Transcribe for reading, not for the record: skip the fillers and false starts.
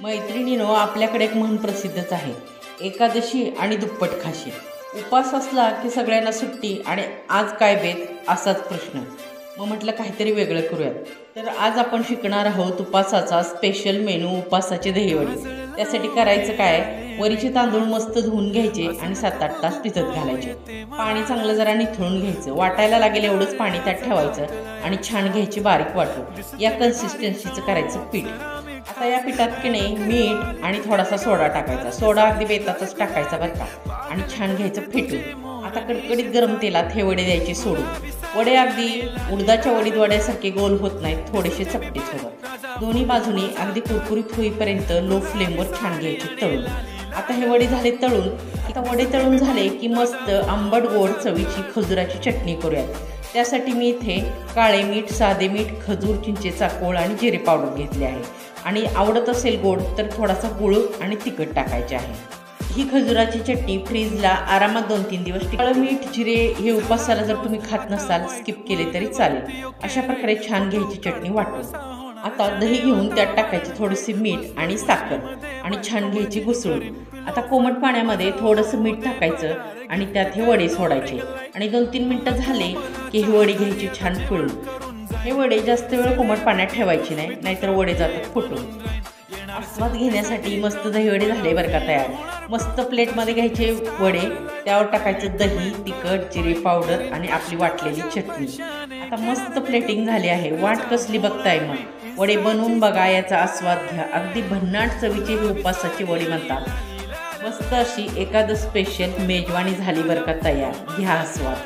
मैत्रिणीनो, आपल्याकडे एक म्हण प्रसिद्धच आहे, एकादशी आणि दुप्पट खाशी. उपास असला की सगळ्यांना सुट्टी आणि आज काय बेत असाच प्रश्न. मग म्हटलं काहीतरी वेगळं करूयात. तर आज आपण शिकणार आहोत उपासाचा स्पेशल मेनू, उपासाचे दहीवडे. त्यासाठी करायचं काय, वरीचे तांदूळ मस्त धुवून घ्यायचे आणि 7-8 तास भिजत घालायचे. पाणी चांगलं जरा निथळून घ्यायचं, वाटायला लागेल एवढंच पाणी त्यात ठेवायचं आणि छान घ्यायची बारीक वाटून. या कन्सिस्टन्सीचं करायचं पीठ. आता या पिठात की नाही मीठ आणि थोडासा सोडा टाकायचा. सोडा अगदी बेतातच टाकायचा बरं का. आणि छान घ्यायचं फेटून. आता कडकडीत गरम तेलात हे वडे द्यायचे सोडून. वडे अगदी उडदाच्या वडीत वड्यासारखे गोल होत नाहीत, थोडेसे चपटीच होतात. दोन्ही बाजूनी अगदी कुरकुरीत होईपर्यंत लो फ्लेमवर छान घ्यायचे तळून. आता हे वडे झाले तळून. आता वडे तळून झाले की मस्त आंबट गोड चवीची खजुराची चटणी करूयात. त्यासाठी मी इथे काळे मीठ, साधे मीठ, खजूर, चिंचेचा कोळ आणि जिरे पावडर घेतले आहे. आणि आवडत असेल गोड तर थोडासा गुळ आणि तिखट टाकायचे आहे. ही खजुराची चटणी फ्रीजला आरामात 2-3 दिवस काळं मीठ, जिरे हे उपासाला जर तुम्ही खात नसाल, स्किप केले तरी चालेल. अशा प्रकारे छान घ्यायची चटणी वाटून. आता दही घेऊन त्यात टाकायचे थोडेसे मीठ आणि साखर आणि छान घ्यायची घुसळून. आता कोमट पाण्यामध्ये थोडंसं मीठ टाकायचं आणि त्यात हे वडे सोडायचे आणि 2-3 मिनटं झाले की ही वडी घ्यायची छान पिळून. हे वडे जास्त वेळ कोमट पाण्यात ठेवायचे नाही, नाहीतर वडे जातात फुटून. आस्वाद घेण्यासाठी मस्त दहीवडे झाले बरं का तयार. मस्त प्लेटमध्ये घ्यायचे वडे, त्यावर टाकायचं दही, तिखट, जिरे पावडर आणि आपली वाटलेली चटणी. आता मस्त प्लेटिंग झाली आहे. वाट कसली बघताय मग? वडे बनवून बघा, याचा आस्वाद घ्या. अगदी भन्नाट चवीचे हे उपासाचे वडे म्हणतात. मस्त अशी एखादं स्पेशल मेजवानी झाली बरं का तयार. घ्या आस्वाद.